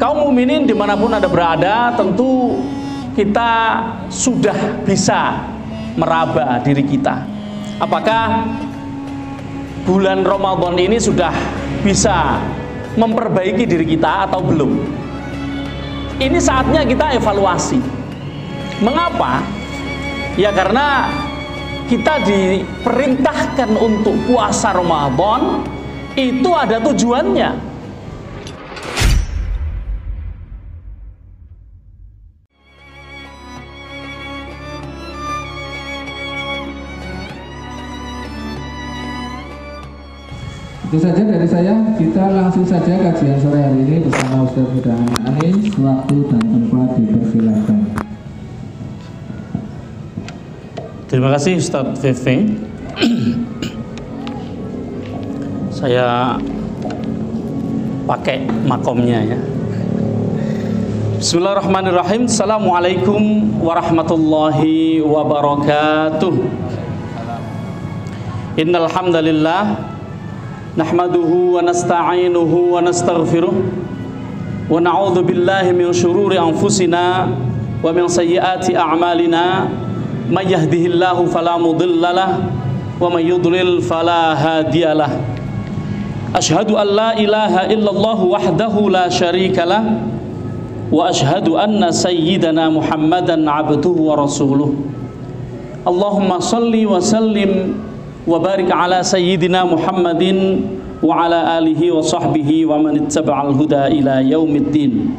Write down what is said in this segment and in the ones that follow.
Kaum mukminin dimanapun Anda berada, tentu kita sudah bisa meraba diri kita. Apakah bulan Ramadan ini sudah bisa memperbaiki diri kita atau belum? Ini saatnya kita evaluasi. Mengapa? Ya karena kita diperintahkan untuk puasa Ramadan, itu ada tujuannya. Itu saja dari saya. Kita langsung saja kajian sore hari ini bersama Ustaz Huda Anis. Waktu dan tempat dipersilakan. Terima kasih Ustaz VV. Saya pakai makomnya ya. Bismillahirrahmanirrahim. Assalamualaikum warahmatullahi wabarakatuh. Innal hamdalillah nahmaduhu wa nasta'inuhu wa nastaghfiruh wa na'udzu billahi min shururi anfusina wa min sayyiati a'malina may yahdihillahu fala mudhillalah wa may yudlil fala hadiyalah. Asyhadu an la ilaha illallah wahdahu la syarikalah wa asyhadu anna sayyidana Muhammadan abduhu wa rasuluh. Allahumma shalli wa sallim wa barik ala sayyidina Muhammadin wa ala alihi wa sahbihi wa man ittaba'al huda ila yaumiddin.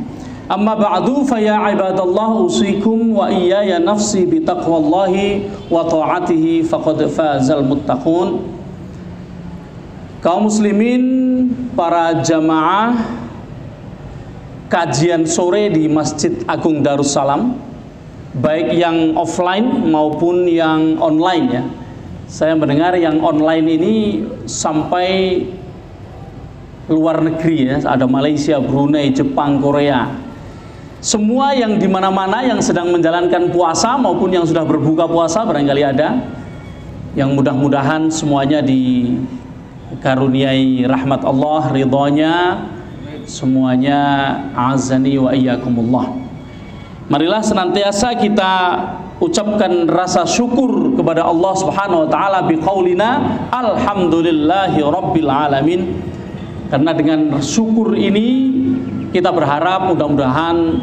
Amma ba'du fa ya ibadallah usikum wa iyaya nafsi bi taqwallahi wa ta'atihi faqad fazal muttaqun. Kaum muslimin, para jamaah kajian sore di Masjid Agung Darussalam, baik yang offline maupun yang online ya. Saya mendengar yang online ini sampai luar negeri ya, ada Malaysia, Brunei, Jepang, Korea. Semua yang di mana-mana yang sedang menjalankan puasa maupun yang sudah berbuka puasa barangkali ada. Yang mudah-mudahan semuanya dikaruniai rahmat Allah, ridhonya, semuanya azani wa iyyakumullah. Marilah senantiasa kita ucapkan rasa syukur kepada Allah Subhanahu wa taala biqaulina alhamdulillahi rabbil alamin. Karena dengan syukur ini kita berharap mudah-mudahan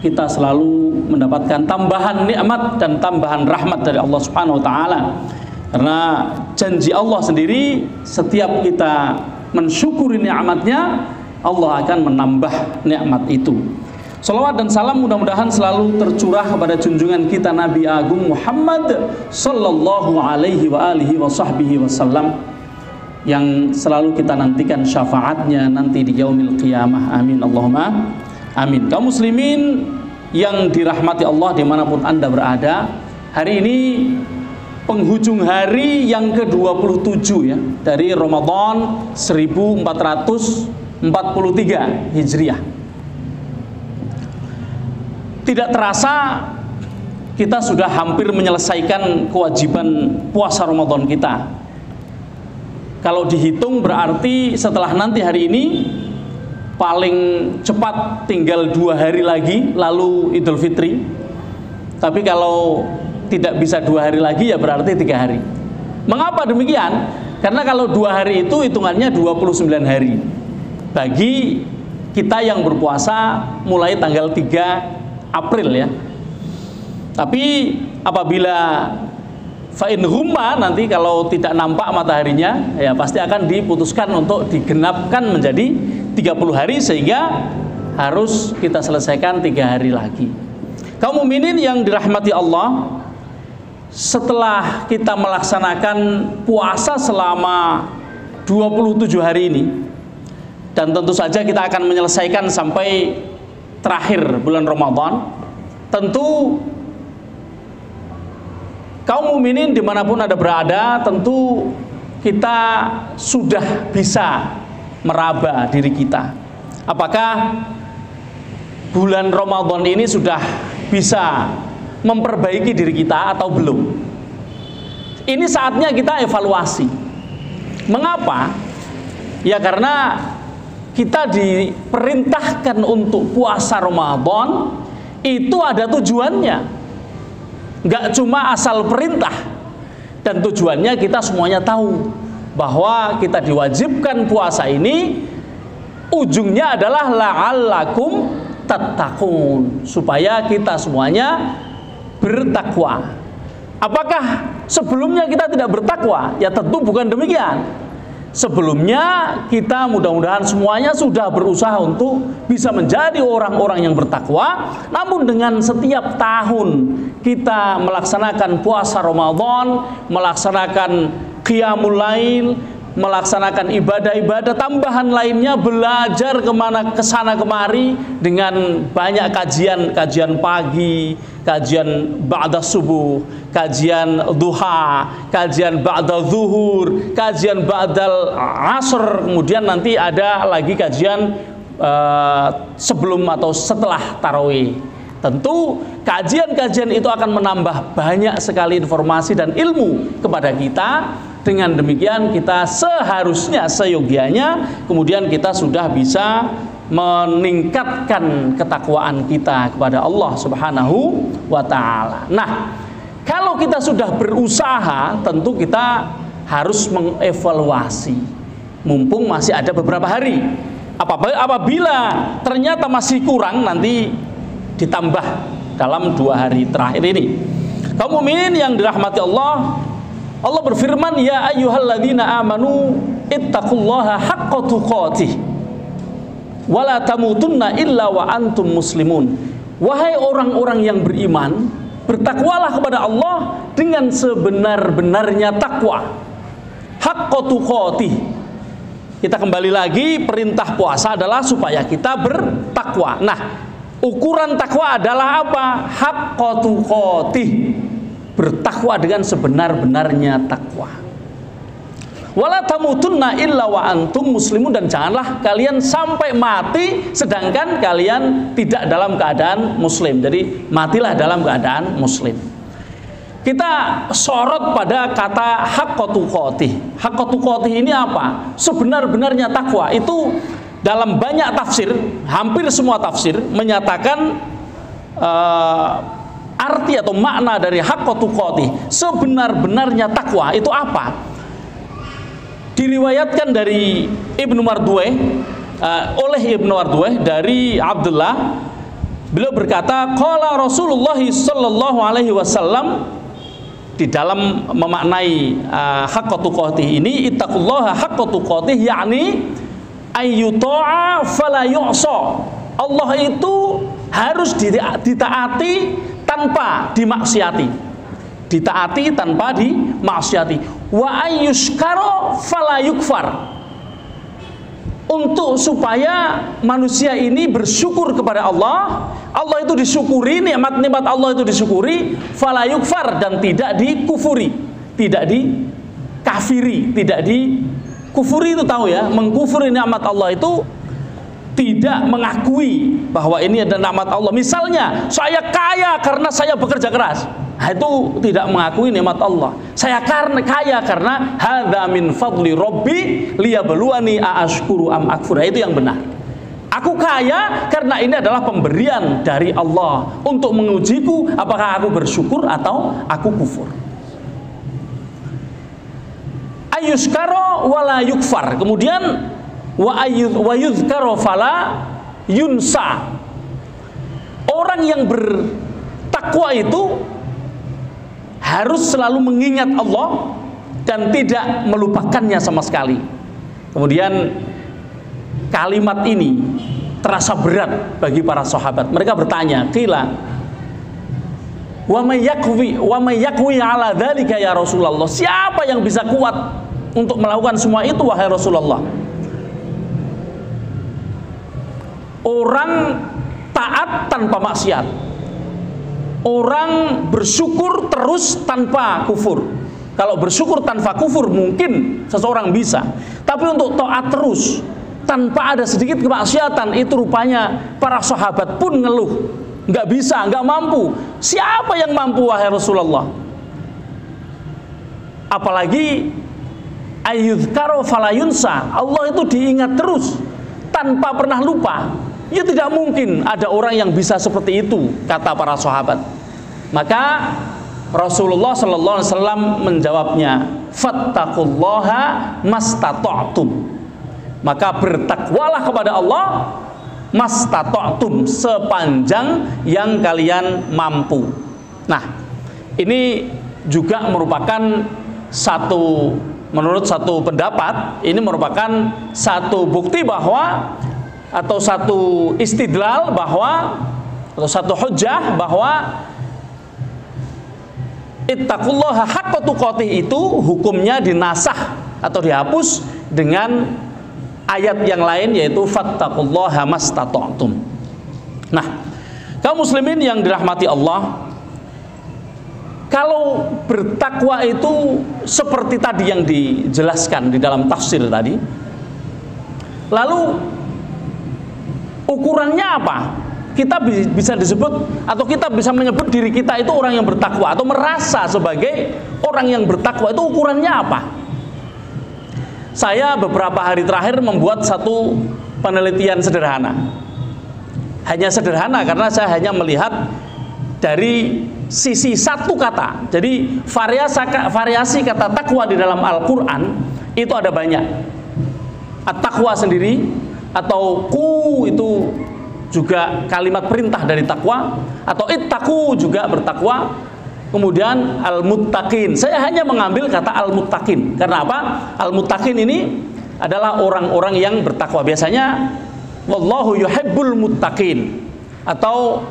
kita selalu mendapatkan tambahan nikmat dan tambahan rahmat dari Allah Subhanahu wa taala. Karena janji Allah sendiri, setiap kita mensyukuri nikmatnya, Allah akan menambah nikmat itu. Salawat dan salam mudah-mudahan selalu tercurah kepada junjungan kita Nabi Agung Muhammad sallallahu alaihi wa alihi wa sahbihi wasallam, yang selalu kita nantikan syafaatnya nanti di yaumil qiyamah. Amin Allahumma amin. Kaum muslimin yang dirahmati Allah dimanapun Anda berada, hari ini penghujung hari yang ke-27 ya dari Ramadan 1443 Hijriah. Tidak terasa kita sudah hampir menyelesaikan kewajiban puasa Ramadan kita. Kalau dihitung berarti setelah nanti hari ini paling cepat tinggal 2 hari lagi lalu Idul Fitri. Tapi kalau tidak bisa 2 hari lagi ya berarti 3 hari. Mengapa demikian? Karena kalau 2 hari itu hitungannya 29 hari bagi kita yang berpuasa mulai tanggal 3 April ya. Tapi apabila fa'in humma, nanti kalau tidak nampak mataharinya ya pasti akan diputuskan untuk digenapkan menjadi 30 hari, sehingga harus kita selesaikan 3 hari lagi. Kaum mukminin yang dirahmati Allah, setelah kita melaksanakan puasa selama 27 hari ini, dan tentu saja kita akan menyelesaikan sampai terakhir bulan Ramadan, tentu kaum mukminin dimanapun Anda berada, tentu kita sudah bisa meraba diri kita. Apakah bulan Ramadan ini sudah bisa memperbaiki diri kita atau belum? Ini saatnya kita evaluasi. Mengapa? Ya karena kita diperintahkan untuk puasa Ramadan itu ada tujuannya, nggak cuma asal perintah. Dan tujuannya kita semuanya tahu bahwa kita diwajibkan puasa ini ujungnya adalah la'allakum tattaqun, supaya kita semuanya bertakwa. Apakah sebelumnya kita tidak bertakwa? Ya tentu bukan demikian. Sebelumnya kita mudah-mudahan semuanya sudah berusaha untuk bisa menjadi orang-orang yang bertakwa. Namun dengan setiap tahun kita melaksanakan puasa Ramadan, melaksanakan qiyamul lail, melaksanakan ibadah-ibadah tambahan lainnya, belajar kesana kemari dengan banyak kajian pagi, kajian ba'da subuh, kajian duha, kajian ba'da zuhur, kajian ba'dal asr, kemudian nanti ada lagi kajian sebelum atau setelah tarawih. Tentu kajian-kajian itu akan menambah banyak sekali informasi dan ilmu kepada kita. Dengan demikian kita seharusnya seyogianya kemudian kita sudah bisa meningkatkan ketakwaan kita kepada Allah Subhanahu wa ta'ala. Nah, kalau kita sudah berusaha, tentu kita harus mengevaluasi. Mumpung masih ada beberapa hari. Apabila ternyata masih kurang, nanti ditambah dalam 2 hari terakhir ini. Kaum mukminin yang dirahmati Allah, Allah berfirman, ya ayyuhalladzina amanu ittaqullaha haqqa tuqatih wa la tamutunna illa wa antum muslimun. Wahai orang-orang yang beriman, bertakwalah kepada Allah dengan sebenar-benarnya takwa. Haqqa tuqatih. Kita kembali lagi, perintah puasa adalah supaya kita bertakwa. Nah, ukuran takwa adalah apa? Haqqa tuqatih. Bertakwa dengan sebenar-benarnya takwa. Wala tamutunna illa wa antum muslimun, dan janganlah kalian sampai mati sedangkan kalian tidak dalam keadaan muslim. Jadi matilah dalam keadaan muslim. Kita sorot pada kata haqqa tuqatih. Haqqa tuqatih ini apa? Sebenar-benarnya takwa. Itu dalam banyak tafsir, hampir semua tafsir menyatakan arti atau makna dari haqqa tuqatih, sebenar-benarnya takwa itu apa? Diriwayatkan dari Ibnu Mardaweh, oleh Ibnu Mardaweh dari Abdullah, beliau berkata, qala Rasulullah sallallahu alaihi wasallam, di dalam memaknai haqqa tuqatih ini, ittaqullaha haqqa tuqatih, yakni ayyuta'a fala yu'sa. Allah itu harus ditaati tanpa dimaksiati, ditaati tanpa dimaksiati. Wa ayyushkaro fala yukfar. Untuk supaya manusia ini bersyukur kepada Allah, Allah itu disyukuri, nikmat-nikmat Allah itu disyukuri, fala yukfar, dan tidak dikufuri, tidak dikafiri, tidak dikufuri. Itu tahu ya, mengkufuri nikmat Allah itu tidak mengakui bahwa ini adalah nikmat Allah. Misalnya, saya kaya karena saya bekerja keras, nah, itu tidak mengakui nikmat Allah. Saya kaya karena hadza min fadli rabbi liyabluwani aashkuru am akfur. Itu yang benar. Aku kaya karena ini adalah pemberian dari Allah untuk mengujiku apakah aku bersyukur atau aku kufur. Ayuskaro wala yukfar. Kemudian wa yuzkaro fala yunsa. Orang yang bertakwa itu harus selalu mengingat Allah dan tidak melupakannya sama sekali. Kemudian kalimat ini terasa berat bagi para sahabat. Mereka bertanya, qila wa may yakwi ala dzalika ya Rasulullah. Siapa yang bisa kuat untuk melakukan semua itu wahai Rasulullah? Orang taat tanpa maksiat, orang bersyukur terus tanpa kufur. Kalau bersyukur tanpa kufur mungkin seseorang bisa, tapi untuk taat terus tanpa ada sedikit kemaksiatan, itu rupanya para sahabat pun ngeluh, nggak bisa, nggak mampu. Siapa yang mampu wahai Rasulullah? Apalagi ayyudhkaro falayunsa, Allah itu diingat terus tanpa pernah lupa. Ya tidak mungkin ada orang yang bisa seperti itu, kata para sahabat. Maka Rasulullah sallallahu alaihi wasallam menjawabnya, fattaqullaha mastata'tum. Maka bertakwalah kepada Allah mastata'tum, sepanjang yang kalian mampu. Nah, ini juga merupakan menurut satu pendapat, ini merupakan satu bukti bahwa, atau satu istidlal bahwa, atau satu hujjah bahwa ittaqullaha haqqa tuqatih itu hukumnya dinasah atau dihapus dengan ayat yang lain, yaitu fattaqullaha mastata'tum. Nah, kaum muslimin yang dirahmati Allah, kalau bertakwa itu seperti tadi yang dijelaskan di dalam tafsir tadi, lalu ukurannya apa? Kita bisa disebut, atau kita bisa menyebut diri kita itu orang yang bertakwa, atau merasa sebagai orang yang bertakwa, itu ukurannya apa? Saya beberapa hari terakhir membuat satu penelitian sederhana. Hanya sederhana karena saya hanya melihat dari sisi satu kata. Jadi variasi kata takwa di dalam Al-Quran itu ada banyak. At-taqwa sendiri, atau ku itu juga kalimat perintah dari takwa, atau ittaqu juga bertakwa. Kemudian al-muttaqin, saya hanya mengambil kata al-muttaqin. Karena apa? Al-muttaqin ini adalah orang-orang yang bertakwa. Biasanya wallahu yuhibbul muttaqin, atau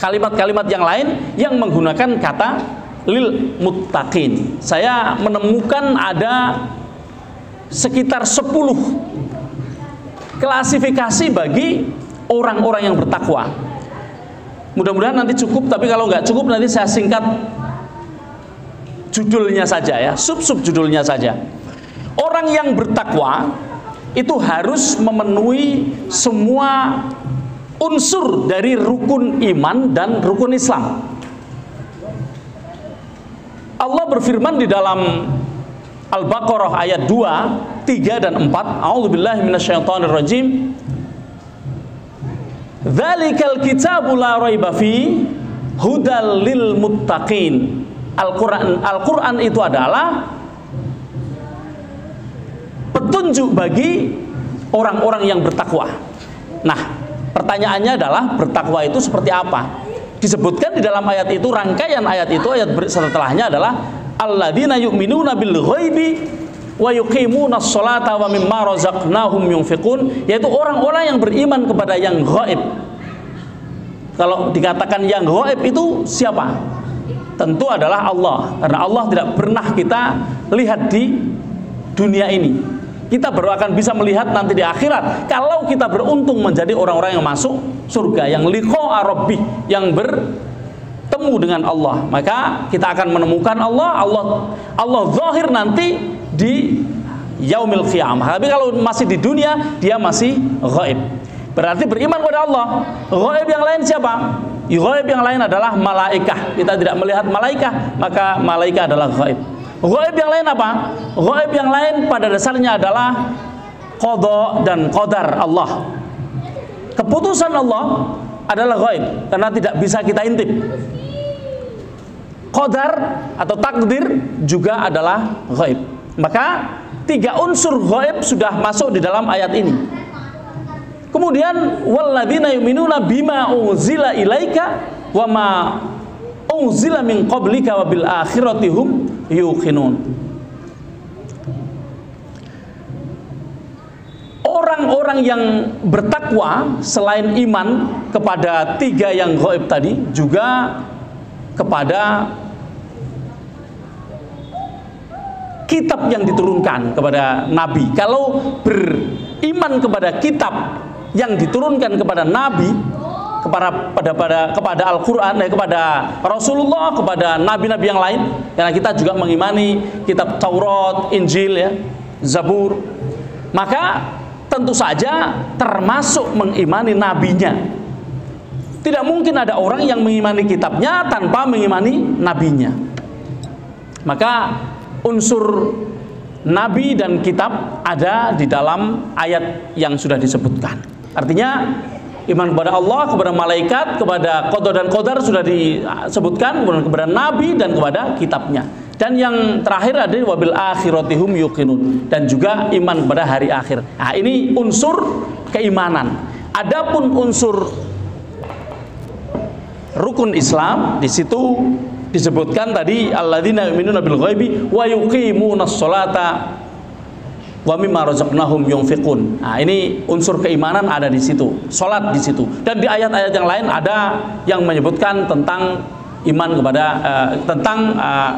kalimat-kalimat yang lain yang menggunakan kata lil muttaqin. Saya menemukan ada sekitar 10 klasifikasi bagi orang-orang yang bertakwa. Mudah-mudahan nanti cukup, tapi kalau nggak cukup nanti saya singkat judulnya saja ya, sub-sub judulnya saja. Orang yang bertakwa itu harus memenuhi semua unsur dari rukun iman dan rukun Islam. Allah berfirman di dalam Al-Baqarah ayat 2, 3 dan 4, A'udzubillahi minasyaitonirrajim. Dzalikal kitabu la raiba fi hudal lil muttaqin. Al-Qur'an itu adalah petunjuk bagi orang-orang yang bertakwa. Nah, pertanyaannya adalah bertakwa itu seperti apa? Disebutkan di dalam ayat itu, rangkaian ayat itu, ayat setelahnya adalah alladzina yu'minuna bil ghaibi wa yuqimunas sholata wa mimma razaqnahum yunfiqun, yaitu orang-orang yang beriman kepada yang ghaib. Kalau dikatakan yang ghaib itu siapa? Tentu adalah Allah, karena Allah tidak pernah kita lihat di dunia ini. Kita baru akan bisa melihat nanti di akhirat, kalau kita beruntung menjadi orang-orang yang masuk surga, yang liqa'a rabbih, yang bertemu dengan Allah. Maka kita akan menemukan Allah zahir nanti di yaumil qiyamah. Tapi kalau masih di dunia, dia masih ghaib. Berarti beriman kepada Allah. Ghaib yang lain siapa? Ghaib yang lain adalah malaikah. Kita tidak melihat malaikah, maka malaikah adalah ghaib. Ghaib yang lain apa? Ghaib yang lain pada dasarnya adalah qada dan qadar Allah. Keputusan Allah adalah ghaib, karena tidak bisa kita intip. Qadar atau takdir juga adalah ghaib. Maka 3 unsur ghaib sudah masuk di dalam ayat ini. Kemudian walladzina yu'minuna bima unzila ilaika wa ma unzila min qablika wa bil akhirati hum yuqinun. Orang-orang yang bertakwa selain iman kepada 3 yang ghaib tadi, juga kepada kitab yang diturunkan kepada Nabi. Kalau beriman kepada kitab yang diturunkan kepada Nabi, kepada Al-Quran, kepada Rasulullah, kepada Nabi-Nabi yang lain, karena kita juga mengimani kitab Taurat, Injil, ya, Zabur, maka tentu saja termasuk mengimani nabinya. Tidak mungkin ada orang yang mengimani kitabnya tanpa mengimani nabinya. Maka unsur nabi dan kitab ada di dalam ayat yang sudah disebutkan. Artinya iman kepada Allah, kepada malaikat, kepada qada dan qadar sudah disebutkan, kemudian kepada nabi dan kepada kitabnya. Dan yang terakhir ada wabil akhiratihum yuqinun, dan juga iman kepada hari akhir. Nah, ini unsur keimanan. Adapun unsur rukun Islam, di situ disebutkan tadi alladzina yu'minuna bil ghaibi wa yuqimunas sholata wa mimma razaqnahum yunfiqun. Nah, ini unsur keimanan ada di situ, salat di situ. Dan di ayat-ayat yang lain ada yang menyebutkan tentang iman kepada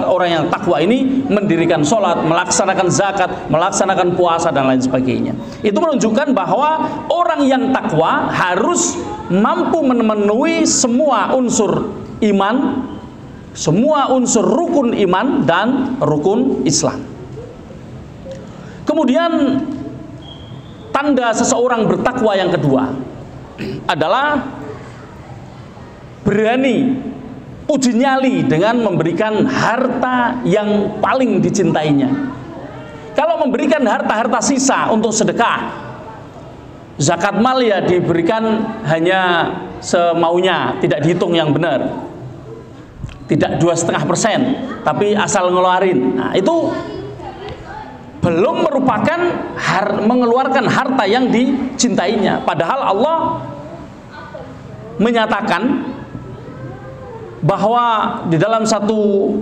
orang yang takwa ini mendirikan salat, melaksanakan zakat, melaksanakan puasa dan lain sebagainya. Itu menunjukkan bahwa orang yang takwa harus mampu memenuhi semua unsur iman, semua unsur rukun iman dan rukun Islam. Kemudian tanda seseorang bertakwa yang kedua adalah berani uji nyali dengan memberikan harta yang paling dicintainya. Kalau memberikan harta-harta sisa untuk sedekah, zakat mal ya diberikan hanya semaunya, tidak dihitung yang benar, tidak 2,5%, tapi asal ngeluarin. Nah, itu belum merupakan mengeluarkan harta yang dicintainya. Padahal Allah menyatakan bahwa di dalam satu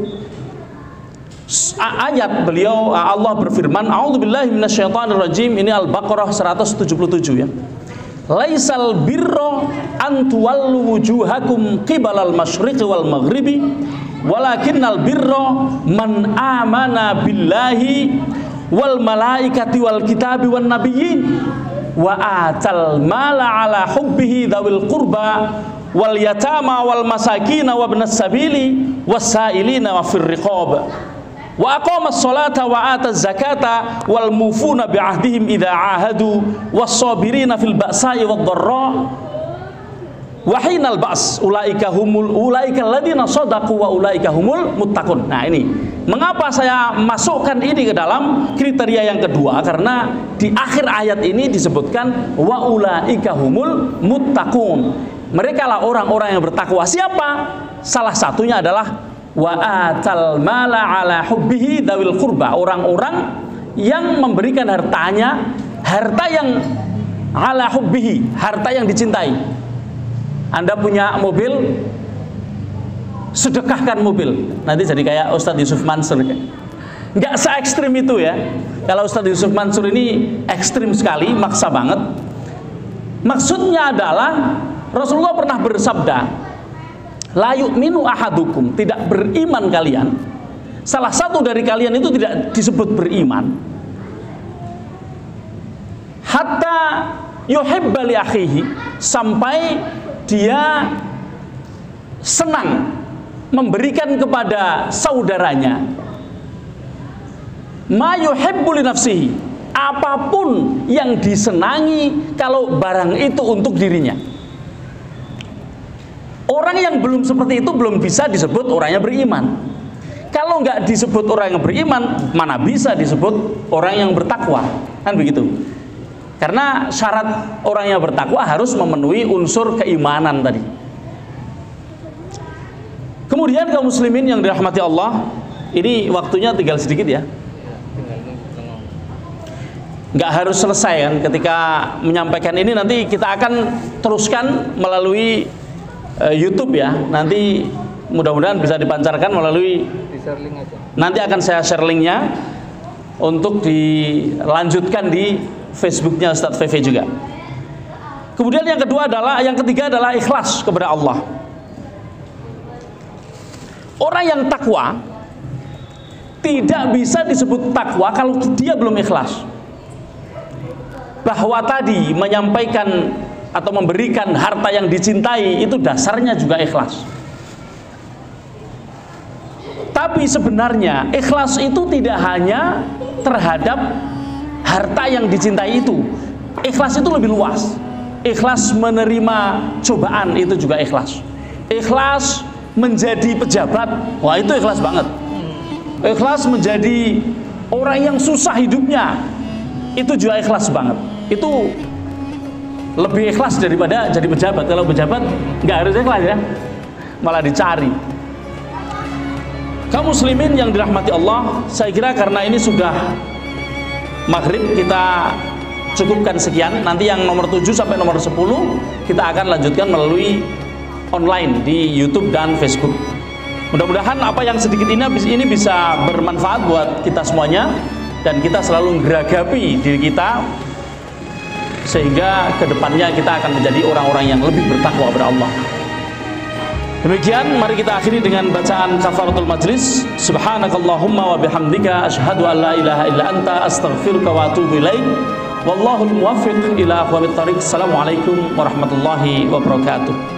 ayat beliau, Allah berfirman, a'udzubillahi minasyaitonirrajim, ini Al-Baqarah 177 ya. Laisal birra an tuwallu wujuhakum qibalal masyriqi wal maghribi walakinnal birra man amana billahi wal malaikati wal kitabi wan nabiyyin wa atal mala ala hubbihi dzawil qurba wal yatama wal masakina wa ibnas sabili wasailina wa fir riqab wa aqamas salata wa ataz zakata wal mufuna bi ahdihim idza ahadu was sabirina fil ba'sa'i wad dharra wa hinal ba's ulaika alladziina shadaqu wa ulaika humul muttaqun. Nah, ini mengapa saya masukkan ini ke dalam kriteria yang kedua, karena di akhir ayat ini disebutkan wa ulaika humul muttaqun. Mereka lah orang-orang yang bertakwa. Siapa? Salah satunya adalah wa atal mala ala hubbihi dzawil qurba, orang-orang yang memberikan hartanya, harta yang ala hubbihi, harta yang dicintai. Anda punya mobil, sedekahkan mobil. Nanti jadi kayak Ustadz Yusuf Mansur. Nggak se-ekstrim itu ya. Kalau Ustadz Yusuf Mansur ini ekstrim sekali, maksa banget. Maksudnya adalah Rasulullah pernah bersabda, la yu'minu ahadukum, tidak beriman kalian. Salah satu dari kalian itu tidak disebut beriman hatta yuhibba li akhihi, sampai dia senang memberikan kepada saudaranya ma yuhibbu li nafsihi, apapun yang disenangi kalau barang itu untuk dirinya. Orang yang belum seperti itu belum bisa disebut orang yang beriman. Kalau nggak disebut orang yang beriman, mana bisa disebut orang yang bertakwa, kan begitu. Karena syarat orang yang bertakwa harus memenuhi unsur keimanan tadi. Kemudian kaum muslimin yang dirahmati Allah, ini waktunya tinggal sedikit ya. Nggak harus selesai kan ketika menyampaikan ini, nanti kita akan teruskan melalui YouTube ya. Nanti mudah-mudahan bisa dipancarkan melalui nanti akan saya share linknya untuk dilanjutkan di Facebooknya Ustadz VV juga. Kemudian yang ketiga adalah ikhlas kepada Allah. Orang yang takwa tidak bisa disebut takwa kalau dia belum ikhlas. Bahwa tadi menyampaikan atau memberikan harta yang dicintai itu dasarnya juga ikhlas. Tapi sebenarnya ikhlas itu tidak hanya terhadap harta yang dicintai itu. Ikhlas itu lebih luas. Ikhlas menerima cobaan itu juga ikhlas. Ikhlas menjadi pejabat, wah itu ikhlas banget. Ikhlas menjadi orang yang susah hidupnya itu juga ikhlas banget. Itu lebih ikhlas daripada jadi pejabat. Kalau pejabat nggak harus ikhlas ya, malah dicari. Kaum muslimin yang dirahmati Allah, saya kira karena ini sudah maghrib, kita cukupkan sekian. Nanti yang nomor 7 sampai nomor 10 kita akan lanjutkan melalui online di YouTube dan Facebook. Mudah-mudahan apa yang sedikit ini bisa bermanfaat buat kita semuanya, dan kita selalu geragapi diri kita sehingga kedepannya kita akan menjadi orang-orang yang lebih bertakwa kepada Allah. Demikian, mari kita akhiri dengan bacaan kafaratul majlis. Subhanakallahumma wa bihamdika asyhadu an la ilaha illa anta astaghfiruka wa atubu ilaik. Wallahul muwaffiq ila aqwamit thariq. Assalamualaikum warahmatullahi wabarakatuh.